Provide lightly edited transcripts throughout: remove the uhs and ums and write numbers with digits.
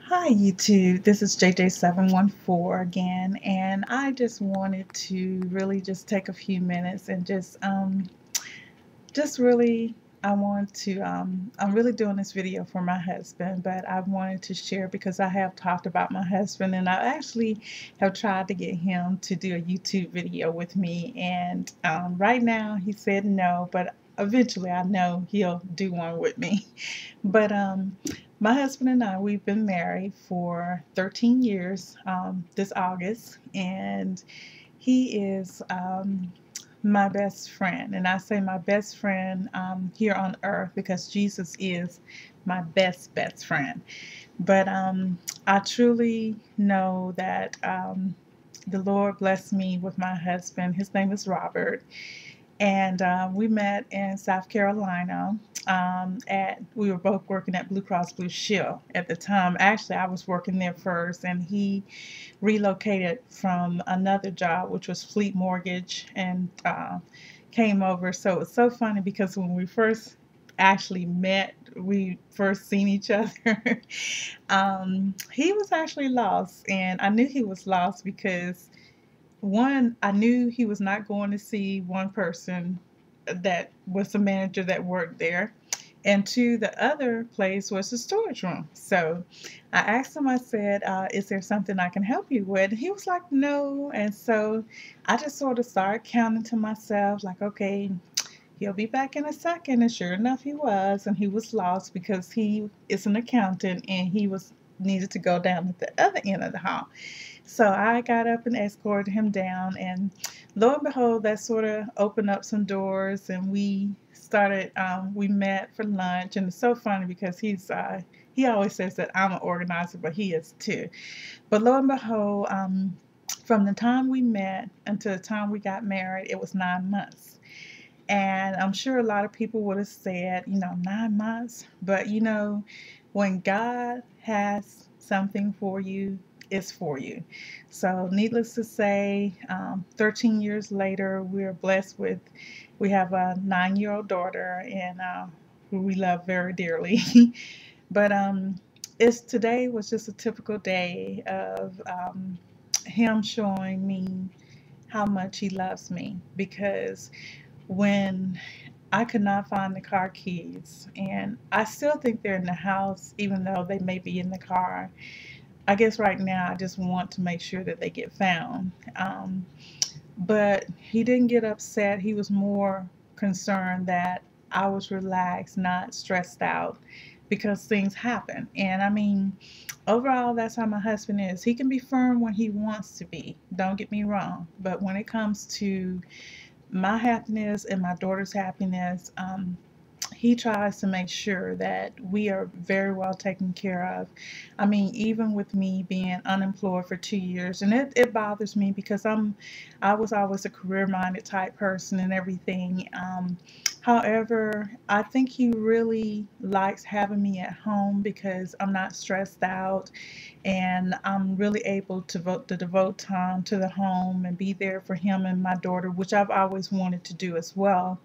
Hi YouTube, this is JJ714 again, and I just wanted to really just take a few minutes and just really I want to I'm really doing this video for my husband, but I wanted to share because I have talked about my husband and I actually have tried to get him to do a YouTube video with me, and right now he said no, but eventually I know he'll do one with me. But my husband and I, we've been married for 13 years this August, and he is my best friend. And I say my best friend here on earth because Jesus is my best friend. But I truly know that the Lord blessed me with my husband. His name is Robert, and we met in South Carolina. At we were both working at Blue Cross Blue Shield at the time. Actually, I was working there first, and he relocated from another job, which was Fleet Mortgage, and came over. So it's so funny because when we first actually met, we first seen each other. He was actually lost, and I knew he was lost because one, I knew he was not going to see one person that was the manager that worked there. And two, the other place was the storage room. So I asked him, I said, is there something I can help you with? He was like, no. And so I just sort of started counting to myself, like, okay, he'll be back in a second. And sure enough, he was. And he was lost because he is an accountant and he was needed to go down at the other end of the hall. So I got up and escorted him down, and lo and behold, that sort of opened up some doors, and we started. We met for lunch, and it's so funny because he always says that I'm an organizer, but he is too. But lo and behold, from the time we met until the time we got married, it was 9 months. And I'm sure a lot of people would have said, 9 months. But when God has something for you, it's for you. So, needless to say, 13 years later, we're blessed with, we have a 9-year-old daughter, and who we love very dearly. But it's today was just a typical day of him showing me how much he loves me because when I could not find the car keys, and I still think they're in the house, even though they may be in the car. I guess right now I just want to make sure that they get found. But he didn't get upset. He was more concerned that I was relaxed, not stressed out because things happen. And I mean, overall, that's how my husband is. He can be firm when he wants to be, don't get me wrong. But when it comes to my happiness and my daughter's happiness, he tries to make sure that we are very well taken care of. I mean, even with me being unemployed for 2 years, and it bothers me because I was always a career-minded type person and everything. However, I think he really likes having me at home because I'm not stressed out, and I'm really able to devote time to the home and be there for him and my daughter, which I've always wanted to do as well.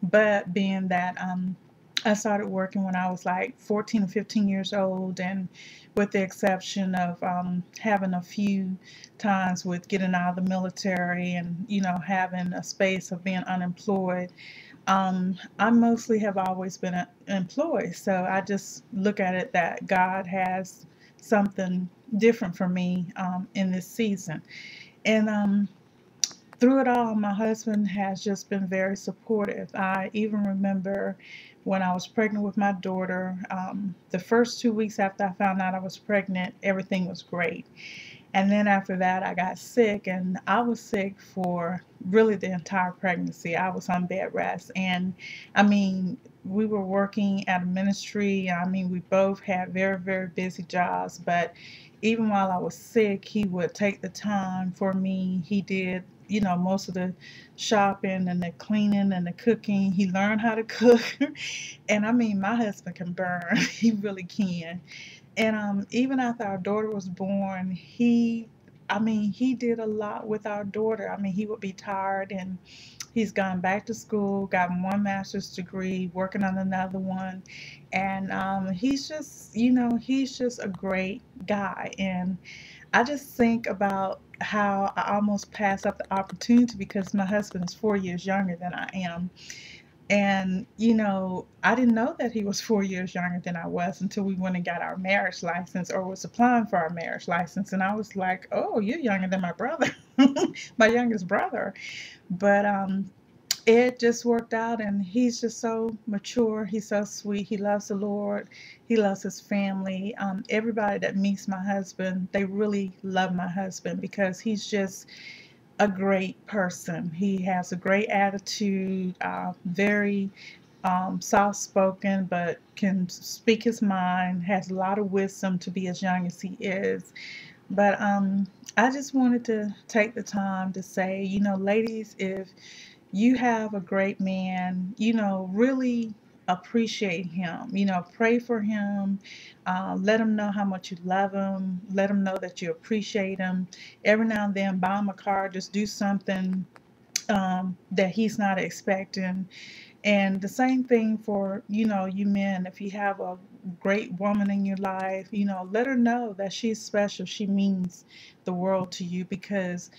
But being that I started working when I was like 14 or 15 years old, and with the exception of having a few times with getting out of the military and having a space of being unemployed, I mostly have always been employed. So I just look at it that God has something different for me in this season. And through it all, my husband has just been very supportive. I even remember when I was pregnant with my daughter, the first 2 weeks after I found out I was pregnant, everything was great. And then after that, I got sick, and I was sick for really the entire pregnancy. I was on bed rest. And I mean, we were working at a ministry. I mean, we both had very, very busy jobs. But even while I was sick, he would take the time for me. He did, most of the shopping and the cleaning and the cooking. He learned how to cook. And I mean, my husband can burn, he really can. And even after our daughter was born, he did a lot with our daughter. I mean, he would be tired, and He's gone back to school, got one master's degree, working on another one, and he's just, he's just a great guy. And I just think about how I almost passed up the opportunity because my husband is 4 years younger than I am. And, I didn't know that he was 4 years younger than I was until we went and got our marriage license or was applying for our marriage license. And I was like, oh, you're younger than my brother, my youngest brother. But it just worked out, and he's just so mature. He's so sweet. He loves the Lord. He loves his family. Everybody that meets my husband, they really love my husband because he's just a great person. He has a great attitude, very soft spoken, but can speak his mind, has a lot of wisdom to be as young as he is. But I just wanted to take the time to say, ladies, if you have a great man, really appreciate him, pray for him, let him know how much you love him, let him know that you appreciate him. Every now and then, buy him a car, just do something that he's not expecting. And the same thing for, you men, if you have a great woman in your life, let her know that she's special. She means the world to you because,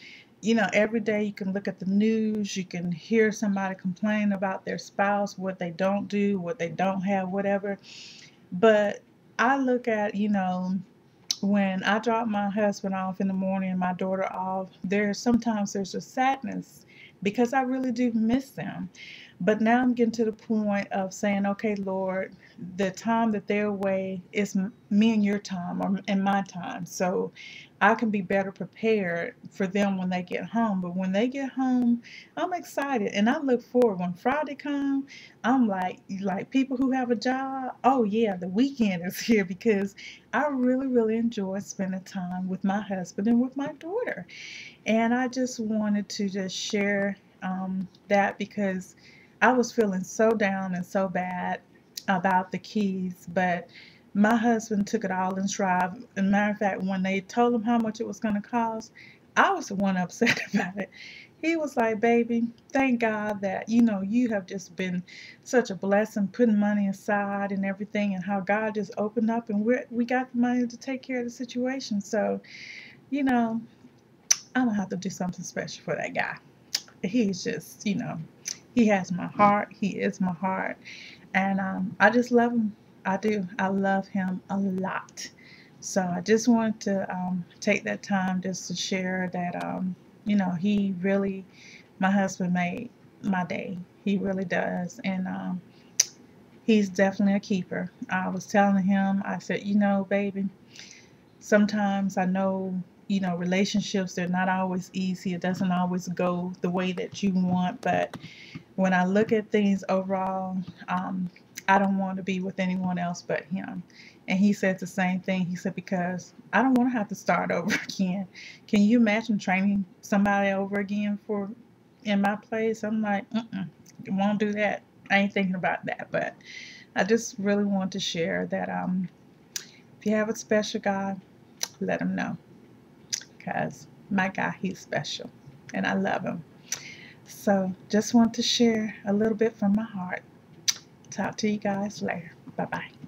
every day you can look at the news, you can hear somebody complain about their spouse, what they don't do, what they don't have, whatever. But I look at, when I drop my husband off in the morning and my daughter off, there's a sadness because I really do miss them. But now I'm getting to the point of saying, okay, Lord, the time that they're away is me and your time or and my time. So I can be better prepared for them when they get home. But when they get home, I'm excited and I look forward. When Friday comes, I'm like people who have a job, oh yeah, the weekend is here because I really, really enjoy spending time with my husband and with my daughter. And I just wanted to just share that because I was feeling so down and so bad about the keys, but my husband took it all in stride. As a matter of fact, when they told him how much it was going to cost, I was the one upset about it. He was like, baby, thank God that, you have just been such a blessing, putting money aside and everything, and how God just opened up and we got the money to take care of the situation. So, you know, I'm gonna have to do something special for that guy. He's just, he has my heart. He is my heart. And I just love him. I do. I love him a lot. So I just wanted to take that time just to share that, he really, my husband made my day. He really does. And he's definitely a keeper. I was telling him, I said, baby, sometimes I know, relationships, they're not always easy. It doesn't always go the way that you want. But when I look at things overall, I don't want to be with anyone else but him. And he said the same thing. He said, because I don't want to have to start over again. Can you imagine training somebody over again for in my place? I'm like, won't do that. I ain't thinking about that. But I just really want to share that if you have a special God, let him know. Because my guy, he's special. And I love him. So just want to share a little bit from my heart. Talk to you guys later. Bye bye.